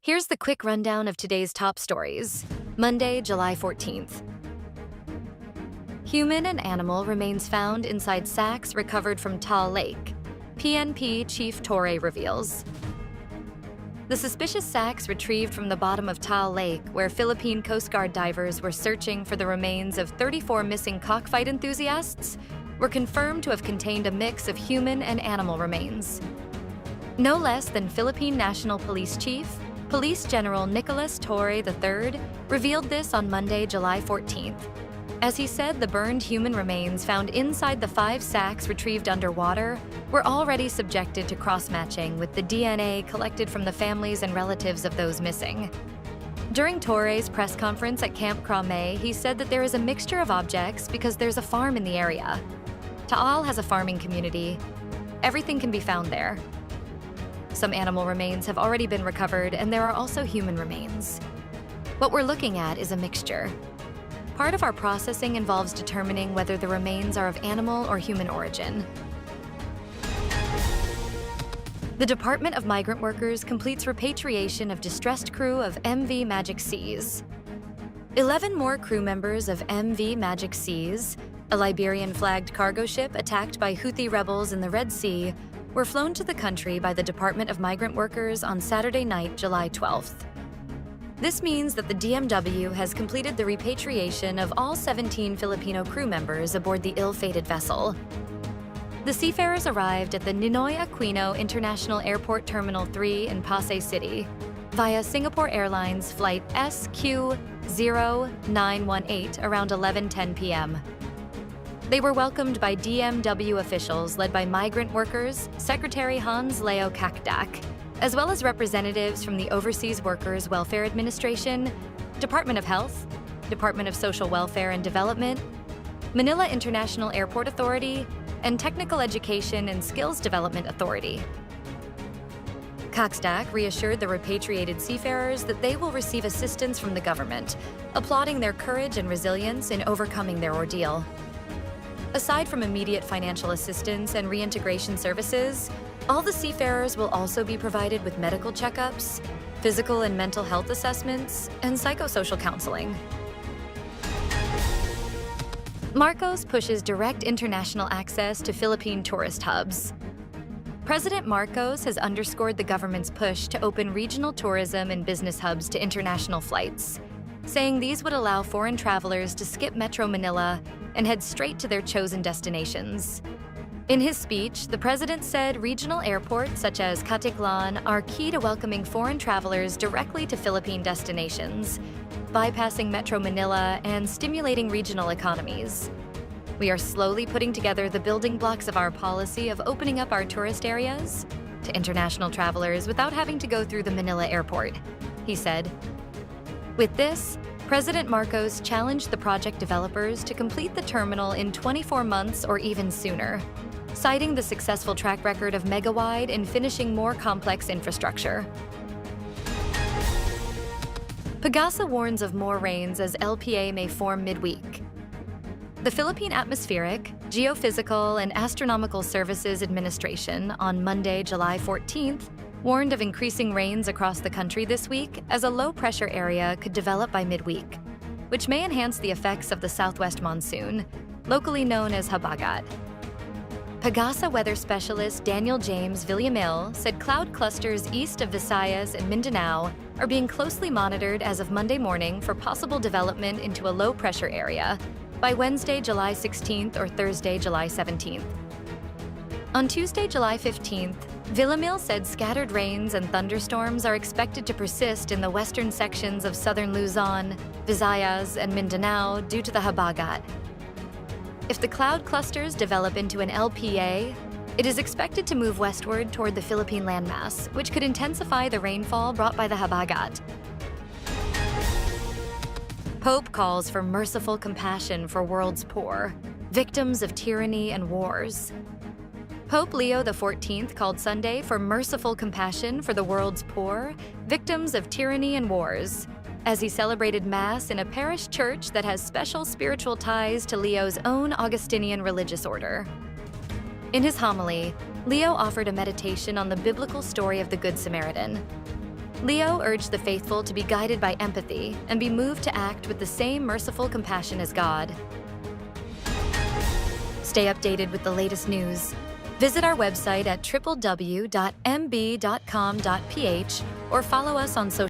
Here's the quick rundown of today's top stories. Monday, July 14th. Human and animal remains found inside sacks recovered from Taal Lake. PNP Chief Torre reveals. The suspicious sacks retrieved from the bottom of Taal Lake, where Philippine Coast Guard divers were searching for the remains of 34 missing cockfight enthusiasts, were confirmed to have contained a mix of human and animal remains. No less than Philippine National Police Chief, Police General Nicholas Torre III, revealed this on Monday, July 14th. As he said, the burned human remains found inside the 5 sacks retrieved underwater were already subjected to cross-matching with the DNA collected from the families and relatives of those missing. During Torre's press conference at Camp Crame, he said that there is a mixture of objects because there's a farm in the area. Taal has a farming community. Everything can be found there. Some animal remains have already been recovered, and there are also human remains. What we're looking at is a mixture. Part of our processing involves determining whether the remains are of animal or human origin. The Department of Migrant Workers completes repatriation of distressed crew of MV Magic Seas. 11 more crew members of MV Magic Seas, a Liberian-flagged cargo ship attacked by Houthi rebels in the Red Sea, were flown to the country by the Department of Migrant Workers on Saturday night, July 12th. This means that the DMW has completed the repatriation of all 17 Filipino crew members aboard the ill-fated vessel. The seafarers arrived at the Ninoy Aquino International Airport Terminal 3 in Pasay City via Singapore Airlines Flight SQ0918 around 11:10 p.m. They were welcomed by DMW officials led by migrant workers, Secretary Hans Leo Kakdak, as well as representatives from the Overseas Workers Welfare Administration, Department of Health, Department of Social Welfare and Development, Manila International Airport Authority, and Technical Education and Skills Development Authority. Kakdak reassured the repatriated seafarers that they will receive assistance from the government, applauding their courage and resilience in overcoming their ordeal. Aside from immediate financial assistance and reintegration services, all the seafarers will also be provided with medical checkups, physical and mental health assessments, and psychosocial counseling. Marcos pushes direct international access to Philippine tourist hubs. President Marcos has underscored the government's push to open regional tourism and business hubs to international flights, saying these would allow foreign travelers to skip Metro Manila and head straight to their chosen destinations. In his speech, the president said regional airports such as Caticlan are key to welcoming foreign travelers directly to Philippine destinations, bypassing Metro Manila and stimulating regional economies. We are slowly putting together the building blocks of our policy of opening up our tourist areas to international travelers without having to go through the Manila airport, he said. With this, President Marcos challenged the project developers to complete the terminal in 24 months or even sooner, citing the successful track record of Megawide in finishing more complex infrastructure. Pagasa warns of more rains as LPA may form midweek. The Philippine Atmospheric, Geophysical, and Astronomical Services Administration on Monday, July 14th, warned of increasing rains across the country this week as a low-pressure area could develop by midweek, which may enhance the effects of the southwest monsoon, locally known as habagat. Pagasa weather specialist Daniel James Villamil said cloud clusters east of Visayas and Mindanao are being closely monitored as of Monday morning for possible development into a low-pressure area by Wednesday, July 16th or Thursday, July 17th. On Tuesday, July 15th, Villamil said scattered rains and thunderstorms are expected to persist in the western sections of southern Luzon, Visayas, and Mindanao due to the habagat. If the cloud clusters develop into an LPA, it is expected to move westward toward the Philippine landmass, which could intensify the rainfall brought by the habagat. Pope calls for merciful compassion for world's poor, victims of tyranny and wars. Pope Leo XIV called Sunday for merciful compassion for the world's poor, victims of tyranny and wars, as he celebrated Mass in a parish church that has special spiritual ties to Leo's own Augustinian religious order. In his homily, Leo offered a meditation on the biblical story of the Good Samaritan. Leo urged the faithful to be guided by empathy and be moved to act with the same merciful compassion as God. Stay updated with the latest news. Visit our website at www.mb.com.ph or follow us on social